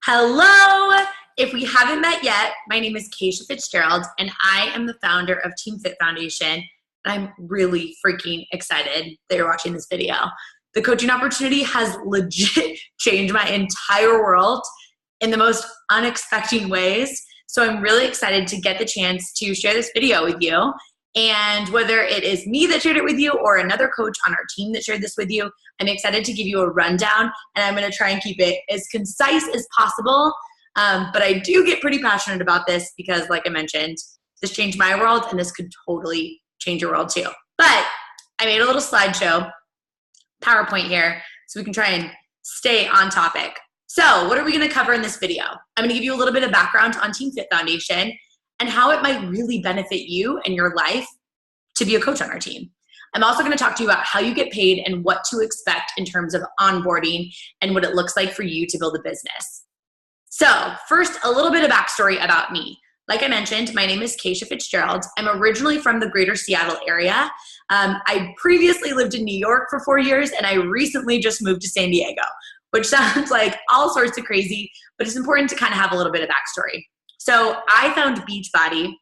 Hello! If we haven't met yet, my name is Keisha Fitzgerald, and I am the founder of Team Fit Foundation. And I'm really freaking excited that you're watching this video. The coaching opportunity has legit changed my entire world in the most unexpected ways. So I'm really excited to get the chance to share this video with you. And whether it is me that shared it with you or another coach on our team that shared this with you, I'm excited to give you a rundown, and I'm going to try and keep it as concise as possible. But I do get pretty passionate about this because, like I mentioned, this changed my world, and this could totally change your world too. But I made a little slideshow, PowerPoint here, so we can try and stay on topic. So what are we going to cover in this video? I'm going to give you a little bit of background on Team Fit Foundation and how it might really benefit you and your life to be a coach on our team. I'm also going to talk to you about how you get paid and what to expect in terms of onboarding and what it looks like for you to build a business. So first, a little bit of backstory about me. Like I mentioned, my name is Keisha Fitzgerald. I'm originally from the greater Seattle area. I previously lived in New York for 4 years, and I recently just moved to San Diego, which sounds like all sorts of crazy, but it's important to kind of have a little bit of backstory. So I found Beachbody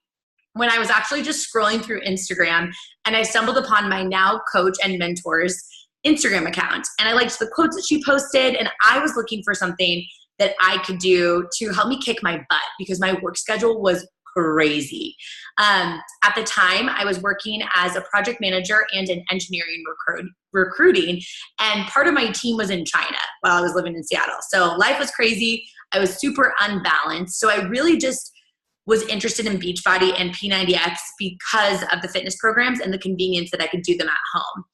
when I was actually just scrolling through Instagram, and I stumbled upon my now coach and mentor's Instagram account. And I liked the quotes that she posted, and I was looking for something that I could do to help me kick my butt because my work schedule was crazy. At the time, I was working as a project manager and an engineering recruiting, and part of my team was in China while I was living in Seattle. So life was crazy. I was super unbalanced. So I really just was interested in Beachbody and P90X because of the fitness programs and the convenience that I could do them at home.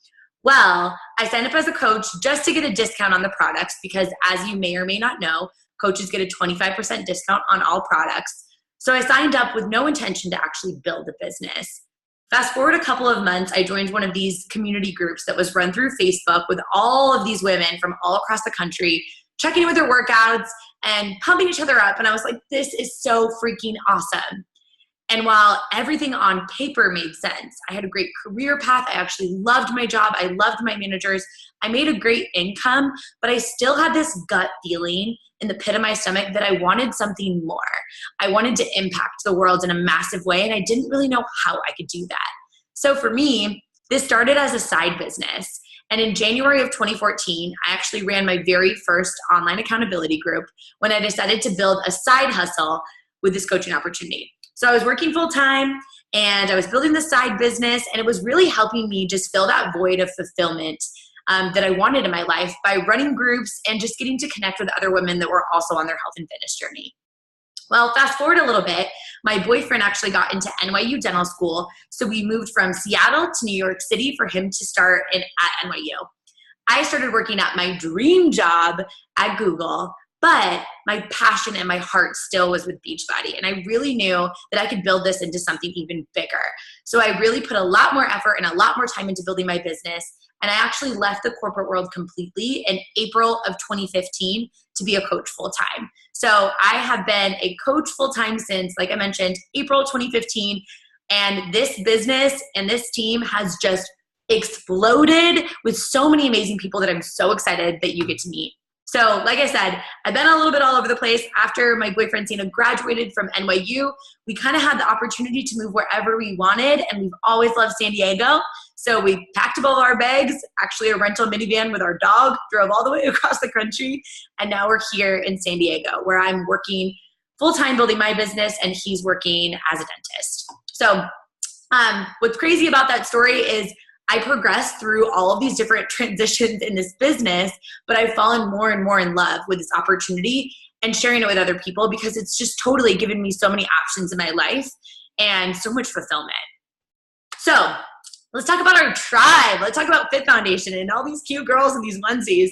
Well, I signed up as a coach just to get a discount on the products because, as you may or may not know, coaches get a 25% discount on all products. So I signed up with no intention to actually build a business. Fast forward a couple of months, I joined one of these community groups that was run through Facebook with all of these women from all across the country, checking in with their workouts and pumping each other up. And I was like, this is so freaking awesome. And while everything on paper made sense, I had a great career path. I actually loved my job. I loved my managers. I made a great income, but I still had this gut feeling in the pit of my stomach that I wanted something more. I wanted to impact the world in a massive way, and I didn't really know how I could do that. So for me, this started as a side business. And in January of 2014, I actually ran my very first online accountability group when I decided to build a side hustle with this coaching opportunity. So I was working full time and I was building this side business, and it was really helping me just fill that void of fulfillment that I wanted in my life by running groups and just getting to connect with other women that were also on their health and fitness journey. Well, fast forward a little bit, my boyfriend actually got into NYU dental school. So we moved from Seattle to New York City for him to start at NYU. I started working at my dream job at Google, but my passion and my heart still was with Beachbody. And I really knew that I could build this into something even bigger. So I really put a lot more effort and a lot more time into building my business. And I actually left the corporate world completely in April of 2015 to be a coach full-time. So I have been a coach full-time since, like I mentioned, April 2015. And this business and this team has just exploded with so many amazing people that I'm so excited that you get to meet. So like I said, I've been a little bit all over the place. After my boyfriend Sina graduated from NYU, we kind of had the opportunity to move wherever we wanted, and we've always loved San Diego. So we packed up all our bags, actually a rental minivan with our dog, drove all the way across the country, and now we're here in San Diego where I'm working full-time building my business and he's working as a dentist. So what's crazy about that story is I progressed through all of these different transitions in this business, but I've fallen more and more in love with this opportunity and sharing it with other people because it's just totally given me so many options in my life and so much fulfillment. So let's talk about our tribe. Let's talk about Fit Foundation and all these cute girls in these onesies.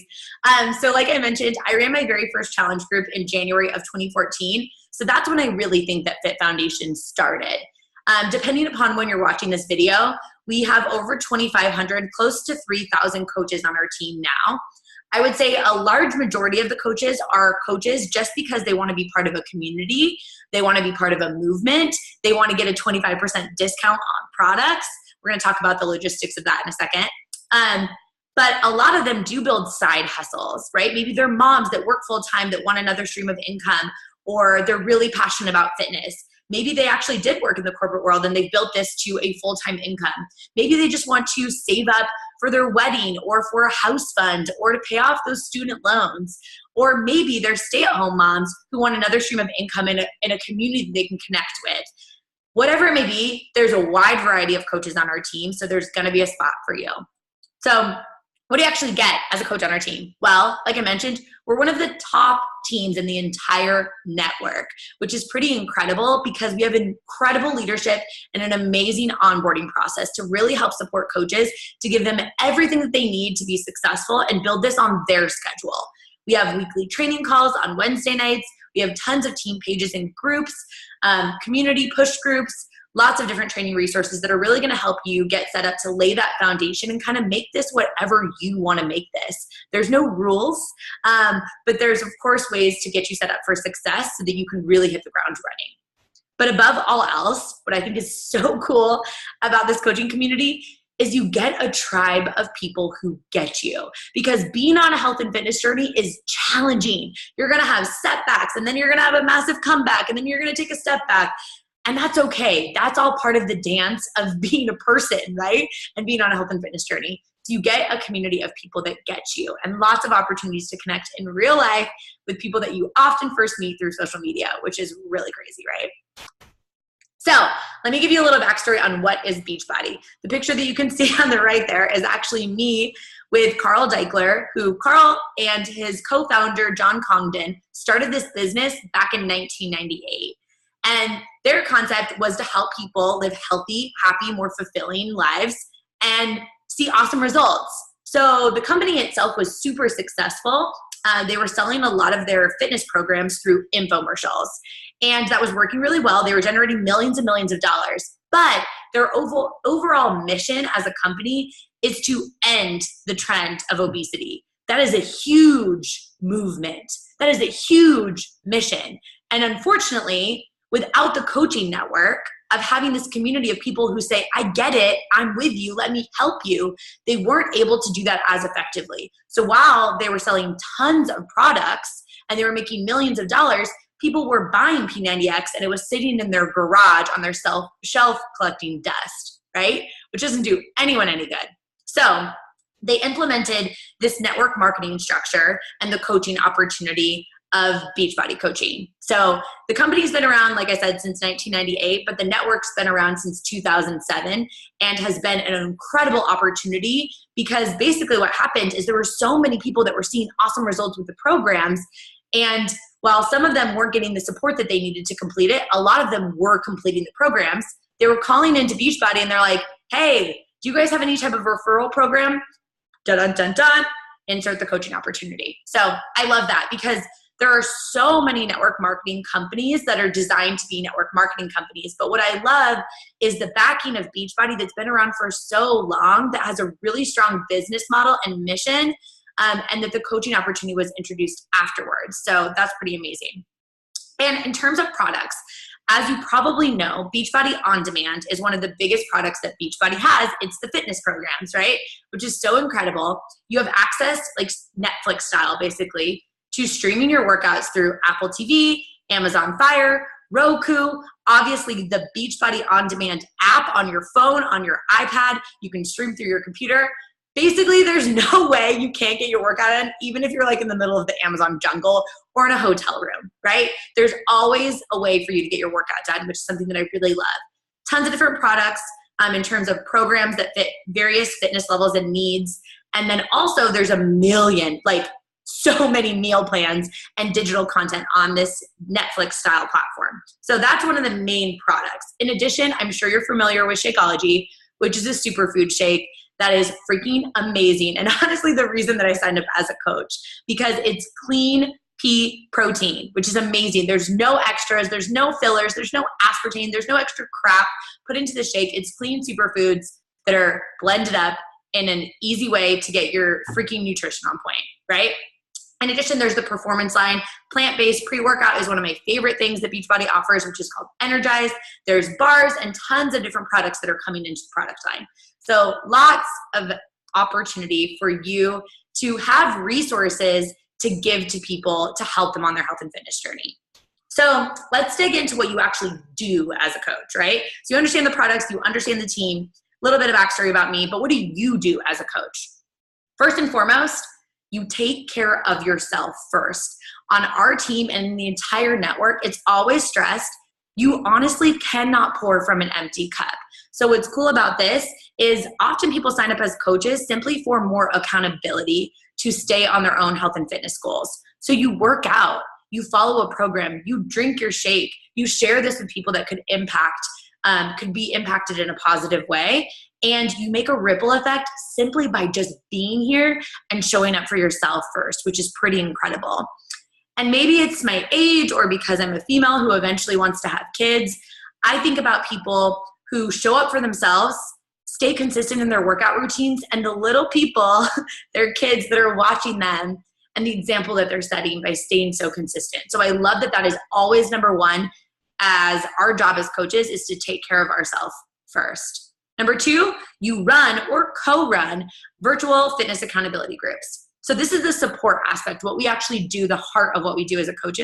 So like I mentioned, I ran my very first challenge group in January of 2014. So that's when I really think that Fit Foundation started. Depending upon when you're watching this video, we have over 2,500, close to 3,000 coaches on our team now. I would say a large majority of the coaches are coaches just because they want to be part of a community. They want to be part of a movement. They want to get a 25% discount on products. We're going to talk about the logistics of that in a second. But a lot of them do build side hustles, right? Maybe they're moms that work full time that want another stream of income, or they're really passionate about fitness. Maybe they actually did work in the corporate world and they built this to a full-time income. Maybe they just want to save up for their wedding or for a house fund or to pay off those student loans. Or maybe they're stay-at-home moms who want another stream of income in a community that they can connect with. Whatever it may be, there's a wide variety of coaches on our team, so there's going to be a spot for you. So what do you actually get as a coach on our team? Well, like I mentioned, we're one of the top teams in the entire network, which is pretty incredible because we have incredible leadership and an amazing onboarding process to really help support coaches to give them everything that they need to be successful and build this on their schedule. We have weekly training calls on Wednesday nights. We have tons of team pages and groups, community push groups, lots of different training resources that are really going to help you get set up to lay that foundation and kind of make this whatever you want to make this. There's no rules, but there's, of course, ways to get you set up for success so that you can really hit the ground running. But above all else, what I think is so cool about this coaching community is you get a tribe of people who get you, because being on a health and fitness journey is challenging. You're going to have setbacks, and then you're going to have a massive comeback, and then you're going to take a step back. And that's okay. That's all part of the dance of being a person, right? And being on a health and fitness journey. So you get a community of people that get you, and lots of opportunities to connect in real life with people that you often first meet through social media, which is really crazy, right? So let me give you a little backstory on what is Beachbody. The picture that you can see on the right there is actually me with Carl Deichler, who Carl and his co-founder, John Congdon, started this business back in 1998. And their concept was to help people live healthy, happy, more fulfilling lives and see awesome results. So the company itself was super successful. They were selling a lot of their fitness programs through infomercials. And that was working really well. They were generating millions and millions of dollars. But their overall mission as a company is to end the trend of obesity. That is a huge movement. That is a huge mission. And unfortunately, without the coaching network of having this community of people who say, I get it, I'm with you, let me help you, they weren't able to do that as effectively. So while they were selling tons of products and they were making millions of dollars, people were buying P90X and it was sitting in their garage on their shelf collecting dust, right? Which doesn't do anyone any good. So they implemented this network marketing structure and the coaching opportunity of Beachbody Coaching. So the company's been around, like I said, since 1998, but the network's been around since 2007 and has been an incredible opportunity because basically what happened is there were so many people that were seeing awesome results with the programs. And while some of them weren't getting the support that they needed to complete it, a lot of them were completing the programs. They were calling into Beachbody and they're like, hey, do you guys have any type of referral program? Dun, dun, dun, dun. Insert the coaching opportunity. So I love that because there are so many network marketing companies that are designed to be network marketing companies. But what I love is the backing of Beachbody that's been around for so long, that has a really strong business model and mission, and that the coaching opportunity was introduced afterwards. So that's pretty amazing. And in terms of products, as you probably know, Beachbody On Demand is one of the biggest products that Beachbody has. It's the fitness programs, right? Which is so incredible. You have access, like Netflix style, basically, to streaming your workouts through Apple TV, Amazon Fire, Roku, obviously the Beachbody On Demand app on your phone, on your iPad. You can stream through your computer. Basically, there's no way you can't get your workout in, even if you're like in the middle of the Amazon jungle or in a hotel room, right? There's always a way for you to get your workout done, which is something that I really love. Tons of different products in terms of programs that fit various fitness levels and needs. And then also there's a million, like so many meal plans and digital content on this Netflix style platform. So that's one of the main products. In addition, I'm sure you're familiar with Shakeology, which is a superfood shake that is freaking amazing. And honestly, the reason that I signed up as a coach, because it's clean pea protein, which is amazing. There's no extras, there's no fillers, there's no aspartame, there's no extra crap put into the shake. It's clean superfoods that are blended up in an easy way to get your freaking nutrition on point, right? In addition, there's the performance line. Plant-based pre-workout is one of my favorite things that Beachbody offers, which is called Energize. There's bars and tons of different products that are coming into the product line. So lots of opportunity for you to have resources to give to people to help them on their health and fitness journey. So let's dig into what you actually do as a coach, right? So you understand the products, you understand the team, a little bit of backstory about me, but what do you do as a coach? First and foremost, you take care of yourself first. On our team and in the entire network, it's always stressed. You honestly cannot pour from an empty cup. So what's cool about this is often people sign up as coaches simply for more accountability to stay on their own health and fitness goals. So you work out, you follow a program, you drink your shake, you share this with people that could be impacted in a positive way. And you make a ripple effect simply by just being here and showing up for yourself first, which is pretty incredible. And maybe it's my age or because I'm a female who eventually wants to have kids. I think about people who show up for themselves, stay consistent in their workout routines, and the little people, their kids that are watching them and the example that they're setting by staying so consistent. So I love that that is always number one, as our job as coaches is to take care of ourselves first. Number two, you run or co-run virtual fitness accountability groups. So this is the support aspect. What we actually do, the heart of what we do as a coach,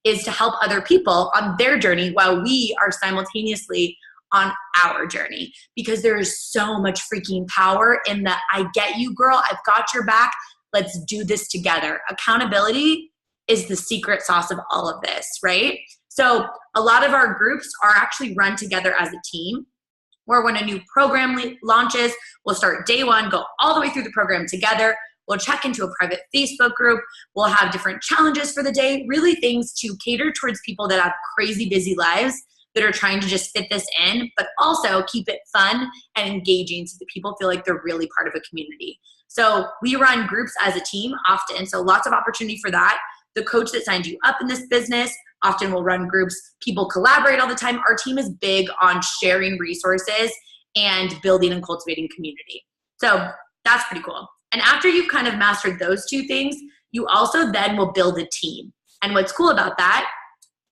is to help other people on their journey while we are simultaneously on our journey, because there is so much freaking power in the I get you, girl, I've got your back, let's do this together. Accountability is the secret sauce of all of this, right? So a lot of our groups are actually run together as a team, where when a new program launches, we'll start day one, go all the way through the program together. We'll check into a private Facebook group. We'll have different challenges for the day, really things to cater towards people that have crazy busy lives that are trying to just fit this in, but also keep it fun and engaging so that people feel like they're really part of a community. So we run groups as a team often, so lots of opportunity for that. The coach that signed you up in this business often will run groups. People collaborate all the time. Our team is big on sharing resources and building and cultivating community. So that's pretty cool. And after you've kind of mastered those two things, you also then will build a team. And what's cool about that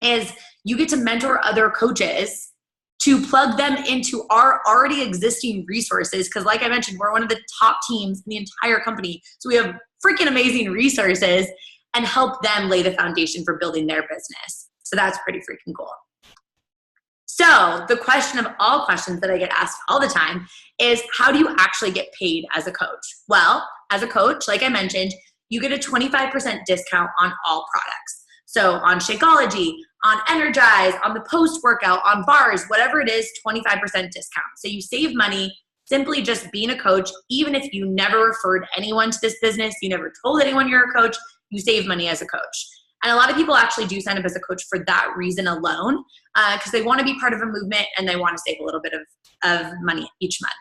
is you get to mentor other coaches to plug them into our already existing resources. Because like I mentioned, we're one of the top teams in the entire company. So we have freaking amazing resources and help them lay the foundation for building their business. So that's pretty freaking cool. So the question of all questions that I get asked all the time is, how do you actually get paid as a coach? Well, as a coach, like I mentioned, you get a 25% discount on all products. So on Shakeology, on Energize, on the post-workout, on bars, whatever it is, 25% discount. So you save money simply just being a coach. Even if you never referred anyone to this business, you never told anyone you're a coach, you save money as a coach. And a lot of people actually do sign up as a coach for that reason alone, because they want to be part of a movement and they want to save a little bit of money each month.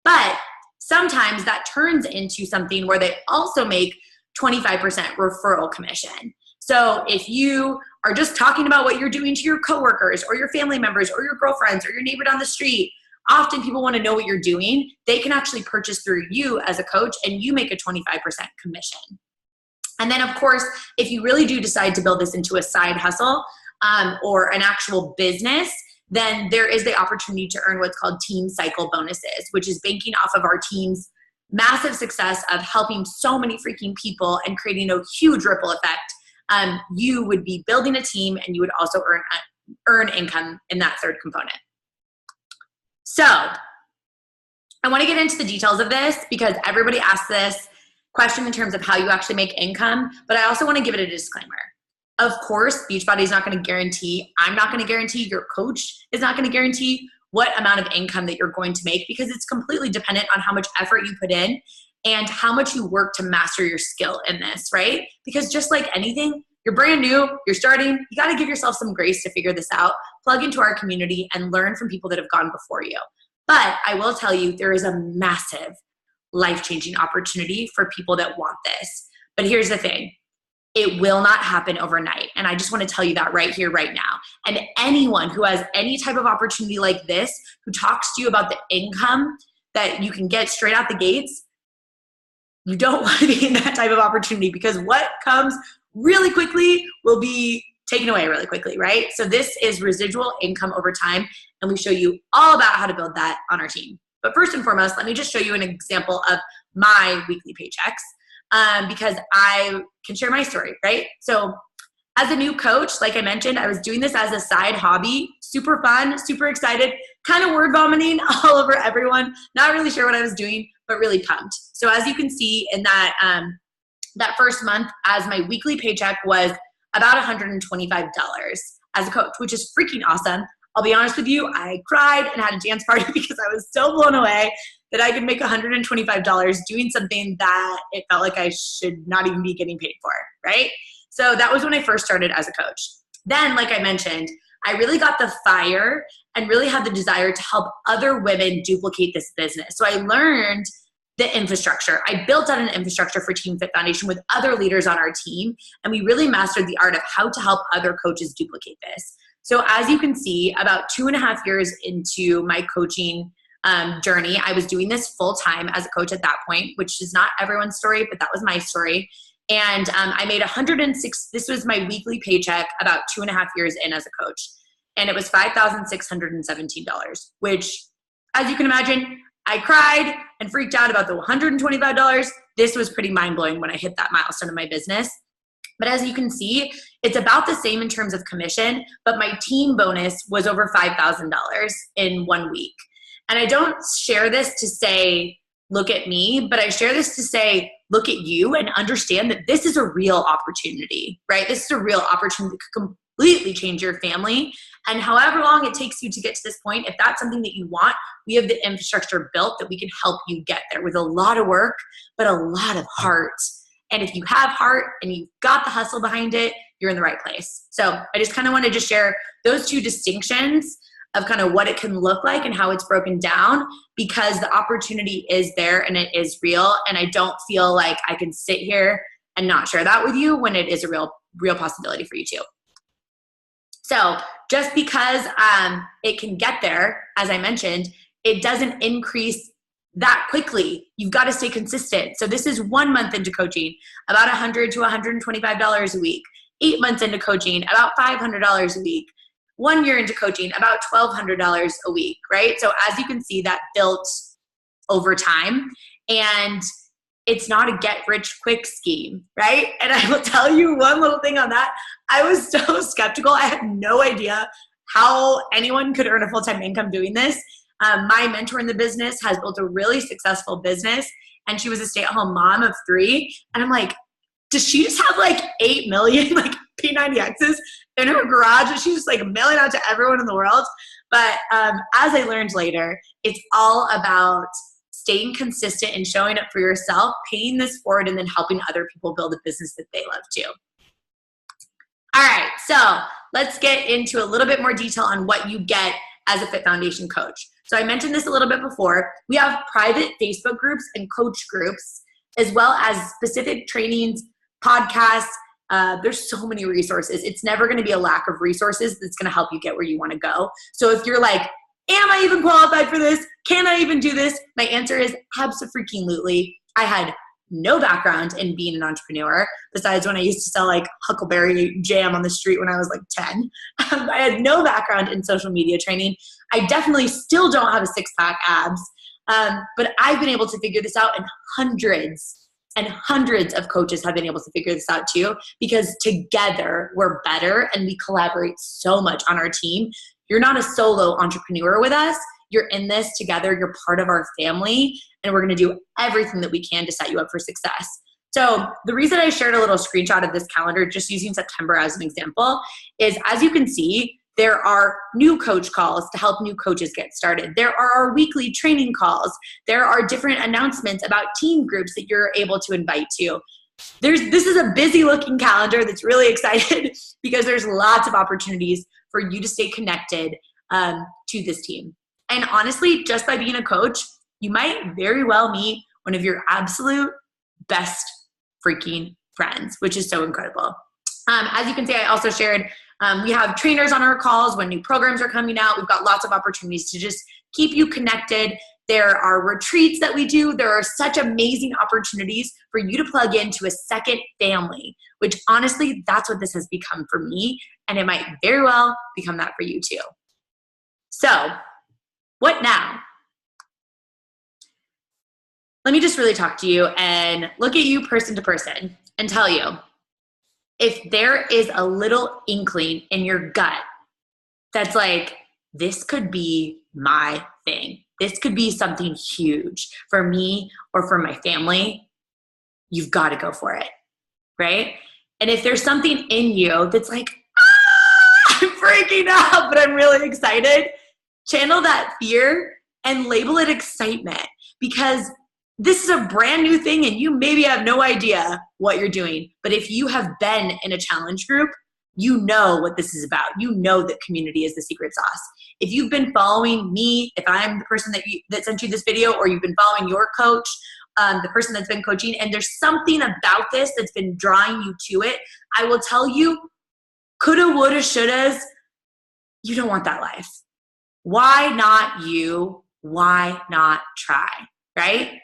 But sometimes that turns into something where they also make 25% referral commission. So if you are just talking about what you're doing to your coworkers or your family members or your girlfriends or your neighbor down the street, often people want to know what you're doing. They can actually purchase through you as a coach and you make a 25% commission. And then, of course, if you really do decide to build this into a side hustle or an actual business, then there is the opportunity to earn what's called team cycle bonuses, which is banking off of our team's massive success of helping so many freaking people and creating a huge ripple effect. You would be building a team and you would also earn income in that third component. So I want to get into the details of this because everybody asks this question in terms of how you actually make income, but I also want to give it a disclaimer. Of course, Beachbody is not going to guarantee, I'm not going to guarantee, your coach is not going to guarantee what amount of income that you're going to make, because it's completely dependent on how much effort you put in and how much you work to master your skill in this, right? Because just like anything, you're brand new, you're starting, you got to give yourself some grace to figure this out, plug into our community and learn from people that have gone before you. But I will tell you, there is a massive life-changing opportunity for people that want this. But here's the thing. It will not happen overnight. And I just want to tell you that right here, right now. And anyone who has any type of opportunity like this, who talks to you about the income that you can get straight out the gates, you don't want to be in that type of opportunity, because what comes really quickly will be taken away really quickly, right? So this is residual income over time. And we show you all about how to build that on our team. But first and foremost, let me just show you an example of my weekly paychecks because I can share my story, right? So as a new coach, like I mentioned, I was doing this as a side hobby, super fun, super excited, kind of word vomiting all over everyone, not really sure what I was doing, but really pumped. So as you can see in that, that first month, as my weekly paycheck was about $125 as a coach, which is freaking awesome. I'll be honest with you, I cried and had a dance party because I was so blown away that I could make $125 doing something that it felt like I should not even be getting paid for, right? So that was when I first started as a coach. Then, like I mentioned, I really got the fire and really had the desire to help other women duplicate this business. So I learned the infrastructure. I built out an infrastructure for Team Fit Foundation with other leaders on our team, and we really mastered the art of how to help other coaches duplicate this. So as you can see, about 2.5 years into my coaching journey, I was doing this full time as a coach at that point, which is not everyone's story, but that was my story. And I made this was my weekly paycheck about 2.5 years in as a coach. And it was $5,617, which, as you can imagine, I cried and freaked out about the $125. This was pretty mind-blowing when I hit that milestone in my business. But as you can see, it's about the same in terms of commission, but my team bonus was over $5,000 in 1 week. And I don't share this to say, look at me, but I share this to say, look at you and understand that this is a real opportunity, right? This is a real opportunity that could completely change your family. And however long it takes you to get to this point, if that's something that you want, we have the infrastructure built that we can help you get there with a lot of work, but a lot of heart. And if you have heart and you've got the hustle behind it, you're in the right place. So I just kind of wanted to share those two distinctions of kind of what it can look like and how it's broken down, because the opportunity is there and it is real. And I don't feel like I can sit here and not share that with you when it is a real possibility for you too. So just because it can get there, as I mentioned, it doesn't increase that quickly. You've got to stay consistent. So this is 1 month into coaching, about $100 to $125 a week. 8 months into coaching, about $500 a week. 1 year into coaching, about $1,200 a week, right? So as you can see, that built over time. And it's not a get rich quick scheme, right? And I will tell you one little thing on that. I was so skeptical. I had no idea how anyone could earn a full-time income doing this. My mentor in the business has built a really successful business, and she was a stay-at-home mom of 3. And I'm like, does she just have like 8 million like P90Xs in her garage that she's just like mailing out to everyone in the world? But as I learned later, it's all about staying consistent and showing up for yourself, paying this forward, and then helping other people build a business that they love too. All right, so let's get into a little bit more detail on what you get as a Fit Foundation coach. So I mentioned this a little bit before. We have private Facebook groups and coach groups, as well as specific trainings, podcasts. There's so many resources. It's never going to be a lack of resources that's going to help you get where you want to go. So if you're like, am I even qualified for this? Can I even do this? My answer is abso-freaking-lutely. I had no background in being an entrepreneur, besides when I used to sell like Huckleberry jam on the street when I was like 10. I had no background in social media training. I definitely still don't have a 6-pack abs, but I've been able to figure this out, and hundreds and hundreds of coaches have been able to figure this out too, because together we're better and we collaborate so much on our team. You're not a solo entrepreneur with us. You're in this together. You're part of our family, and we're going to do everything that we can to set you up for success. So the reason I shared a little screenshot of this calendar, just using September as an example, is as you can see, there are new coach calls to help new coaches get started. There are our weekly training calls. There are different announcements about team groups that you're able to invite to. This is a busy looking calendar that's really excited because there's lots of opportunities for you to stay connected to this team. And honestly, just by being a coach, you might very well meet one of your absolute best freaking friends, which is so incredible. As you can see, I also shared, we have trainers on our calls when new programs are coming out. We've got lots of opportunities to just keep you connected. There are retreats that we do. There are such amazing opportunities for you to plug into a second family, which honestly, that's what this has become for me. And it might very well become that for you too. So what now? let me just really talk to you and look at you person to person and tell you, if there is a little inkling in your gut that's like, this could be my thing, this could be something huge for me or for my family, you've got to go for it, right? And if there's something in you that's like, I'm freaking out, but I'm really excited, channel that fear and label it excitement, because this is a brand new thing and you maybe have no idea what you're doing. But if you have been in a challenge group, you know what this is about. You know that community is the secret sauce. If you've been following me, if I'm the person that sent you this video, or you've been following your coach, the person that's been coaching, and there's something about this that's been drawing you to it, I will tell you, coulda, woulda, shouldas, you don't want that life. Why not you? Why not try, right?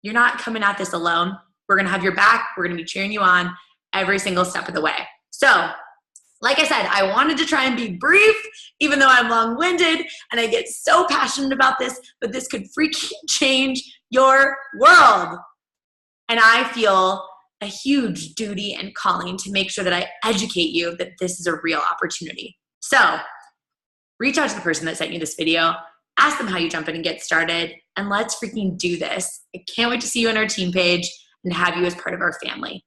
You're not coming at this alone. We're going to have your back. We're going to be cheering you on every single step of the way. So, like I said, I wanted to try and be brief, even though I'm long-winded and I get so passionate about this, but this could freaking change your world. And I feel a huge duty and calling to make sure that I educate you that this is a real opportunity. So, reach out to the person that sent you this video, ask them how you jump in and get started, and let's freaking do this. I can't wait to see you on our team page and have you as part of our family.